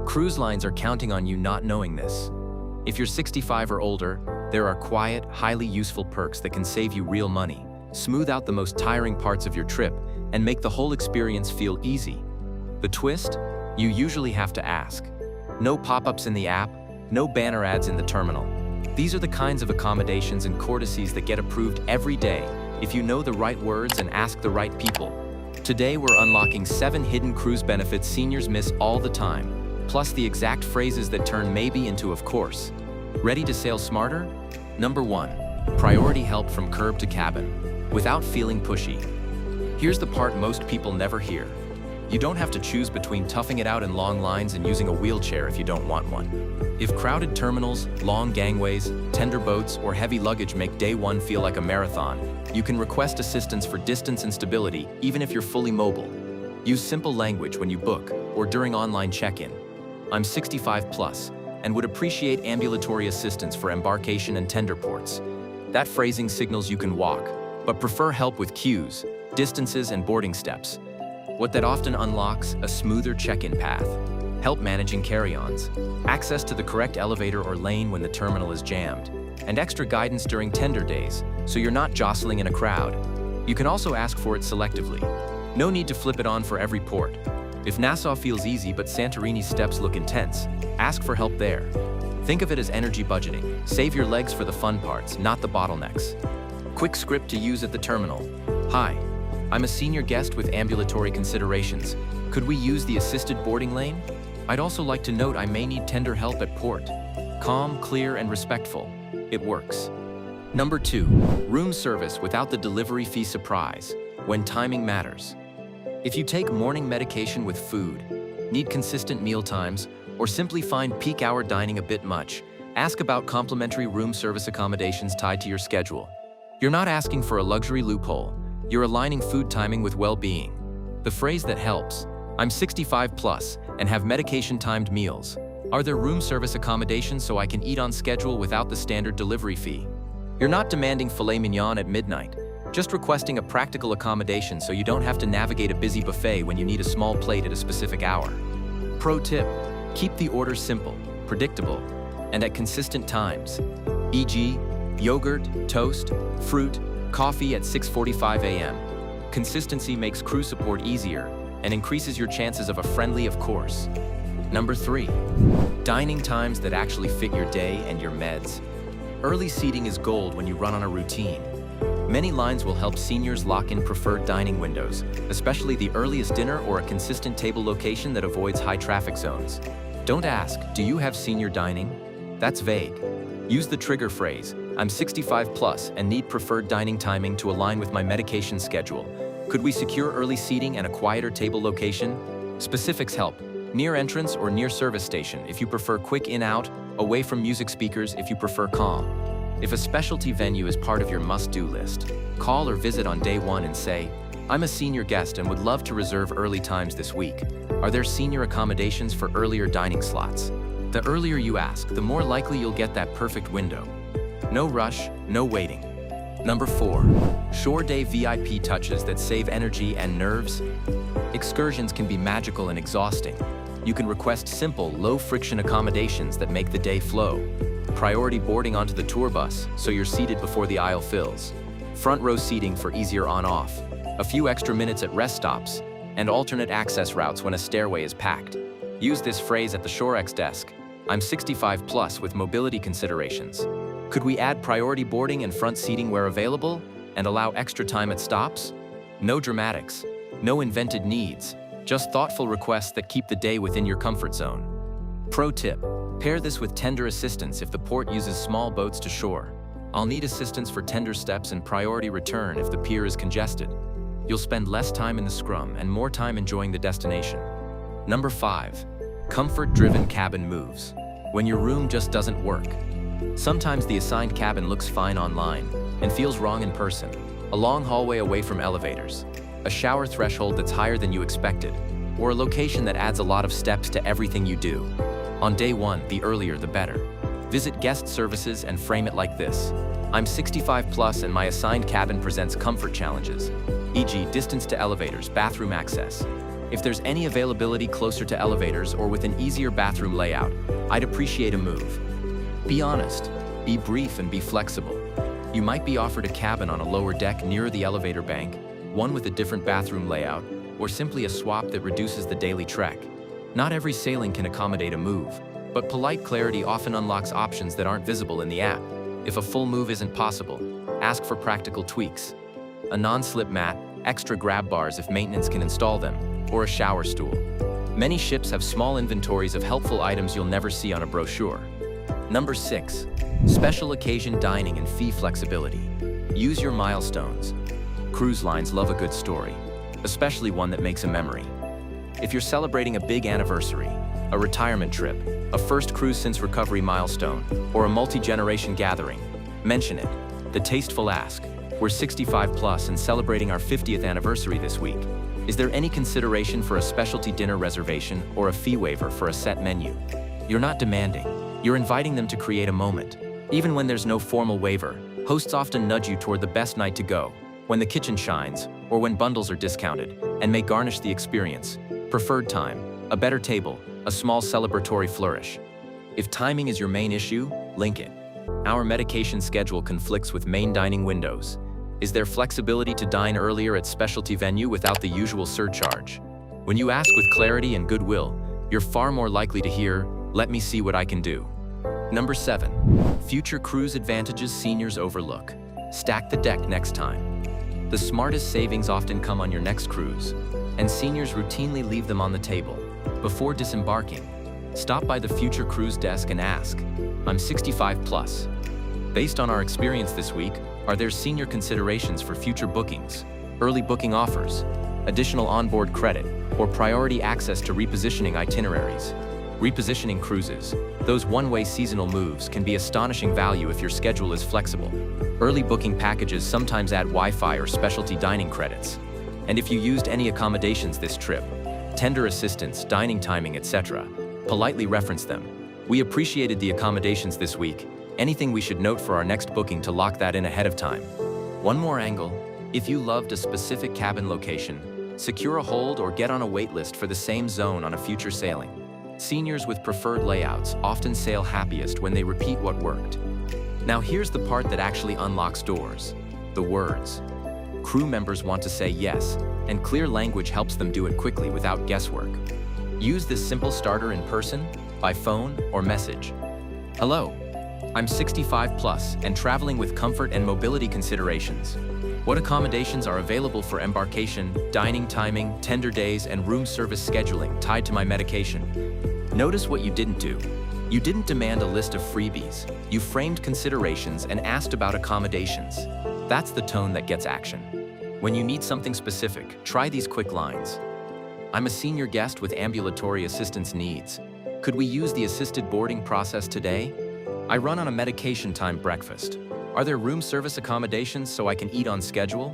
Cruise lines are counting on you not knowing this. If you're 65 or older, there are quiet, highly useful perks that can save you real money, smooth out the most tiring parts of your trip, and make the whole experience feel easy. The twist? You usually have to ask. No pop-ups in the app, no banner ads in the terminal. These are the kinds of accommodations and courtesies that get approved every day if you know the right words and ask the right people. Today we're unlocking 7 hidden cruise benefits seniors miss all the time, plus the exact phrases that turn maybe into of course. Ready to sail smarter? Number 1. Priority help from curb to cabin, without feeling pushy. Here's the part most people never hear. You don't have to choose between toughing it out in long lines and using a wheelchair if you don't want one. If crowded terminals, long gangways, tender boats, or heavy luggage make day one feel like a marathon, you can request assistance for distance and stability even if you're fully mobile. Use simple language when you book or during online check-in. I'm 65 plus and would appreciate ambulatory assistance for embarkation and tender ports. That phrasing signals you can walk, but prefer help with queues, distances, and boarding steps. What that often unlocks, a smoother check-in path, help managing carry-ons, access to the correct elevator or lane when the terminal is jammed, and extra guidance during tender days, so you're not jostling in a crowd. You can also ask for it selectively. No need to flip it on for every port. If Nassau feels easy but Santorini's steps look intense, ask for help there. Think of it as energy budgeting. Save your legs for the fun parts, not the bottlenecks. Quick script to use at the terminal. Hi, I'm a senior guest with ambulatory considerations. Could we use the assisted boarding lane? I'd also like to note I may need tender help at port. Calm, clear, and respectful. It works. Number 2, room service without the delivery fee surprise, when timing matters. If you take morning medication with food, need consistent meal times, or simply find peak hour dining a bit much, ask about complimentary room service accommodations tied to your schedule. You're not asking for a luxury loophole. You're aligning food timing with well-being. The phrase that helps, I'm 65 plus and have medication-timed meals. Are there room service accommodations so I can eat on schedule without the standard delivery fee? You're not demanding filet mignon at midnight, just requesting a practical accommodation so you don't have to navigate a busy buffet when you need a small plate at a specific hour. Pro tip, keep the order simple, predictable, and at consistent times, e.g., yogurt, toast, fruit, coffee at 6:45 a.m. Consistency makes crew support easier and increases your chances of a friendly of course. Number 3, dining times that actually fit your day and your meds. Early seating is gold when you run on a routine. Many lines will help seniors lock in preferred dining windows, especially the earliest dinner or a consistent table location that avoids high traffic zones. Don't ask, do you have senior dining? That's vague. Use the trigger phrase, I'm 65 plus and need preferred dining timing to align with my medication schedule. Could we secure early seating and a quieter table location? Specifics help. Near entrance or near service station if you prefer quick in-out, away from music speakers if you prefer calm. If a specialty venue is part of your must-do list, call or visit on day 1 and say, I'm a senior guest and would love to reserve early times this week. Are there senior accommodations for earlier dining slots? The earlier you ask, the more likely you'll get that perfect window. No rush, no waiting. Number 4, shore day VIP touches that save energy and nerves. Excursions can be magical and exhausting. You can request simple, low-friction accommodations that make the day flow. Priority boarding onto the tour bus, so you're seated before the aisle fills. Front row seating for easier on-off. A few extra minutes at rest stops, and alternate access routes when a stairway is packed. Use this phrase at the ShoreX desk. I'm 65 plus with mobility considerations. Could we add priority boarding and front seating where available, and allow extra time at stops? No dramatics, no invented needs, just thoughtful requests that keep the day within your comfort zone. Pro tip, pair this with tender assistance if the port uses small boats to shore. I'll need assistance for tender steps and priority return if the pier is congested. You'll spend less time in the scrum and more time enjoying the destination. Number 5, comfort-driven cabin moves. When your room just doesn't work. Sometimes the assigned cabin looks fine online and feels wrong in person. A long hallway away from elevators, a shower threshold that's higher than you expected, or a location that adds a lot of steps to everything you do. On day 1, the earlier the better. Visit guest services and frame it like this. I'm 65 plus and my assigned cabin presents comfort challenges, e.g. distance to elevators, bathroom access. If there's any availability closer to elevators or with an easier bathroom layout, I'd appreciate a move. Be honest, be brief, and be flexible. You might be offered a cabin on a lower deck nearer the elevator bank, one with a different bathroom layout, or simply a swap that reduces the daily trek. Not every sailing can accommodate a move, but polite clarity often unlocks options that aren't visible in the app. If a full move isn't possible, ask for practical tweaks. A non-slip mat, extra grab bars if maintenance can install them, or a shower stool. Many ships have small inventories of helpful items you'll never see on a brochure. Number 6. Special occasion dining and fee flexibility. Use your milestones. Cruise lines love a good story, especially one that makes a memory. If you're celebrating a big anniversary, a retirement trip, a first cruise since recovery milestone, or a multi-generation gathering, mention it. The tasteful ask: we're 65 plus and celebrating our 50th anniversary this week. Is there any consideration for a specialty dinner reservation or a fee waiver for a set menu? You're not demanding, you're inviting them to create a moment. Even when there's no formal waiver, hosts often nudge you toward the best night to go, when the kitchen shines, or when bundles are discounted, and may garnish the experience. Preferred time, a better table, a small celebratory flourish. If timing is your main issue, link it. Our medication schedule conflicts with main dining windows. Is there flexibility to dine earlier at specialty venue without the usual surcharge? When you ask with clarity and goodwill, you're far more likely to hear, "Let me see what I can do." Number 7. Future cruise advantages seniors overlook. Stack the deck next time. The smartest savings often come on your next cruise, and seniors routinely leave them on the table. Before disembarking, stop by the Future Cruise desk and ask, "I'm 65 plus. Based on our experience this week, are there senior considerations for future bookings, early booking offers, additional onboard credit, or priority access to repositioning itineraries?" Repositioning cruises, those one-way seasonal moves, can be astonishing value if your schedule is flexible. Early booking packages sometimes add Wi-Fi or specialty dining credits. And if you used any accommodations this trip, tender assistance, dining timing, etc., politely reference them. We appreciated the accommodations this week. Anything we should note for our next booking to lock that in ahead of time. One more angle: if you loved a specific cabin location, secure a hold or get on a wait list for the same zone on a future sailing. Seniors with preferred layouts often sail happiest when they repeat what worked. Now here's the part that actually unlocks doors: the words. Crew members want to say yes, and clear language helps them do it quickly without guesswork. Use this simple starter in person, by phone, or message. "Hello, I'm 65 plus and traveling with comfort and mobility considerations. What accommodations are available for embarkation, dining timing, tender days, and room service scheduling tied to my medication?" Notice what you didn't do. You didn't demand a list of freebies. You framed considerations and asked about accommodations. That's the tone that gets action. When you need something specific, try these quick lines. "I'm a senior guest with ambulatory assistance needs. Could we use the assisted boarding process today? I run on a medication time breakfast. Are there room service accommodations so I can eat on schedule?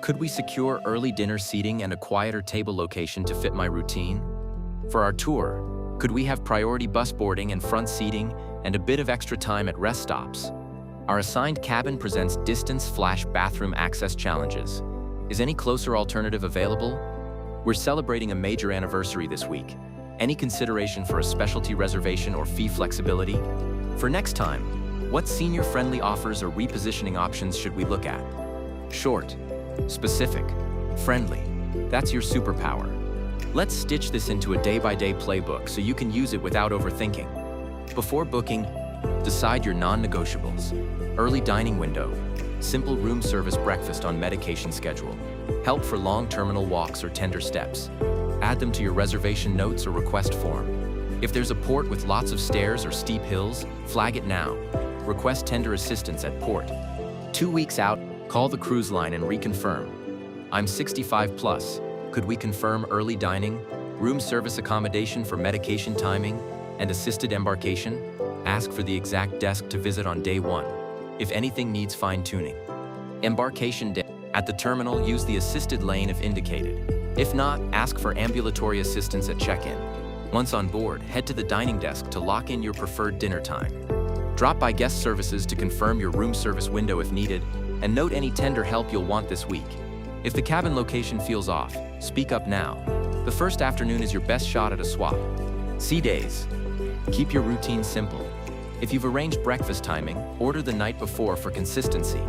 Could we secure early dinner seating and a quieter table location to fit my routine? For our tour, could we have priority bus boarding and front seating and a bit of extra time at rest stops? Our assigned cabin presents distance/bathroom access challenges. Is any closer alternative available? We're celebrating a major anniversary this week. Any consideration for a specialty reservation or fee flexibility? For next time, what senior-friendly offers or repositioning options should we look at?" Short, specific, friendly. That's your superpower. Let's stitch this into a day-by-day playbook so you can use it without overthinking. Before booking, decide your non-negotiables. Early dining window, simple room service breakfast on medication schedule, help for long terminal walks or tender steps. Add them to your reservation notes or request form. If there's a port with lots of stairs or steep hills, flag it now. Request tender assistance at port. 2 weeks out, call the cruise line and reconfirm. "I'm 65 plus. Could we confirm early dining, room service accommodation for medication timing, and assisted embarkation?" Ask for the exact desk to visit on day 1. If anything needs fine-tuning. Embarkation day. At the terminal, use the assisted lane if indicated. If not, ask for ambulatory assistance at check-in. Once on board, head to the dining desk to lock in your preferred dinner time. Drop by guest services to confirm your room service window if needed, and note any tender help you'll want this week. If the cabin location feels off, speak up now. The first afternoon is your best shot at a swap. Sea days. Keep your routine simple. If you've arranged breakfast timing, order the night before for consistency.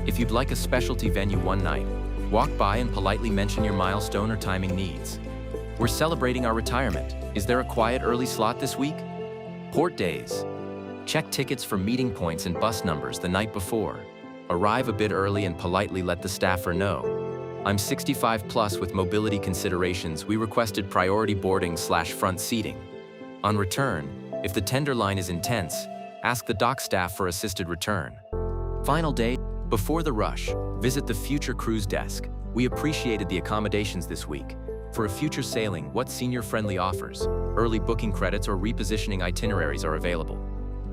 If you'd like a specialty venue one night, walk by and politely mention your milestone or timing needs. We're celebrating our retirement. Is there a quiet early slot this week? Port days. Check tickets for meeting points and bus numbers the night before. Arrive a bit early and politely let the staffer know. I'm 65 plus with mobility considerations. We requested priority boarding/front seating. On return, if the tender line is intense, ask the dock staff for assisted return. Final day. Before the rush, visit the future cruise desk. We appreciated the accommodations this week. For a future sailing, what senior-friendly offers, early booking credits or repositioning itineraries are available?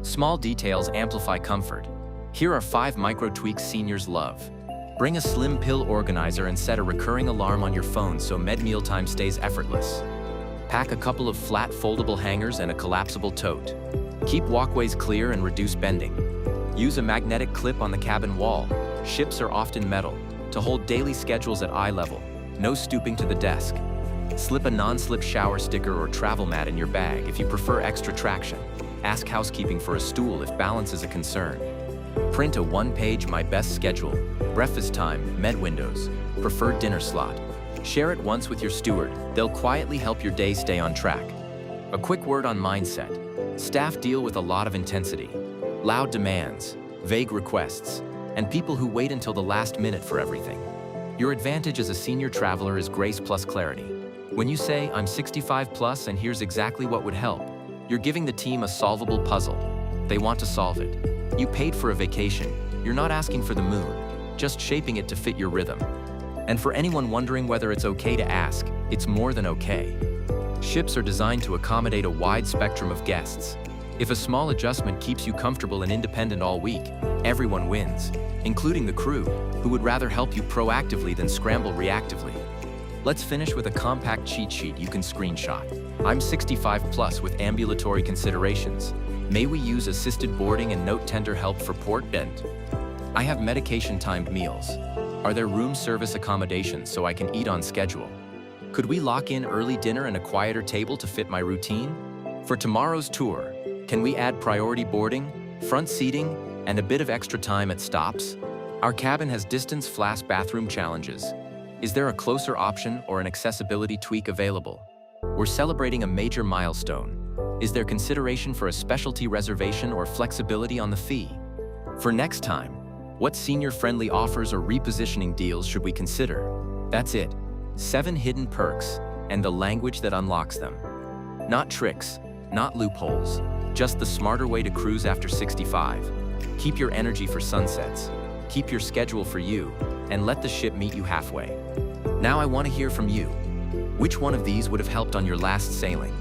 Small details amplify comfort. Here are 5 micro tweaks seniors love. Bring a slim pill organizer and set a recurring alarm on your phone so mealtime stays effortless. Pack a couple of flat foldable hangers and a collapsible tote. Keep walkways clear and reduce bending. Use a magnetic clip on the cabin wall. Ships are often metal, to hold daily schedules at eye level. No stooping to the desk. Slip a non-slip shower sticker or travel mat in your bag if you prefer extra traction. Ask housekeeping for a stool if balance is a concern. Print a one-page My Best schedule, breakfast time, med windows, preferred dinner slot. Share it once with your steward. They'll quietly help your day stay on track. A quick word on mindset. Staff deal with a lot of intensity, loud demands, vague requests, and people who wait until the last minute for everything. Your advantage as a senior traveler is grace plus clarity. When you say, I'm 65 plus and here's exactly what would help, you're giving the team a solvable puzzle. They want to solve it. You paid for a vacation. You're not asking for the moon, just shaping it to fit your rhythm. And for anyone wondering whether it's okay to ask, it's more than okay. Ships are designed to accommodate a wide spectrum of guests. If a small adjustment keeps you comfortable and independent all week, everyone wins, including the crew, who would rather help you proactively than scramble reactively. Let's finish with a compact cheat sheet you can screenshot. I'm 65 plus with ambulatory considerations. May we use assisted boarding and note tender help for port bend? I have medication-timed meals. Are there room service accommodations so I can eat on schedule? Could we lock in early dinner and a quieter table to fit my routine? For tomorrow's tour, can we add priority boarding, front seating, and a bit of extra time at stops? Our cabin has distance flash bathroom challenges. Is there a closer option or an accessibility tweak available? We're celebrating a major milestone. Is there consideration for a specialty reservation or flexibility on the fee? For next time, what senior-friendly offers or repositioning deals should we consider? That's it. 7 hidden perks, and the language that unlocks them. Not tricks, not loopholes, just the smarter way to cruise after 65. Keep your energy for sunsets, keep your schedule for you, and let the ship meet you halfway. Now I want to hear from you. Which one of these would have helped on your last sailing?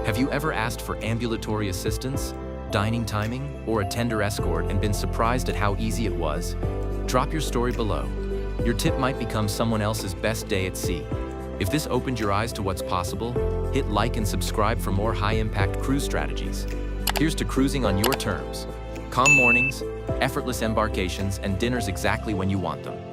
Have you ever asked for ambulatory assistance, dining timing, or a tender escort and been surprised at how easy it was? Drop your story below. Your tip might become someone else's best day at sea. If this opened your eyes to what's possible, hit like and subscribe for more high-impact cruise strategies. Here's to cruising on your terms. Calm mornings, effortless embarkations, and dinners exactly when you want them.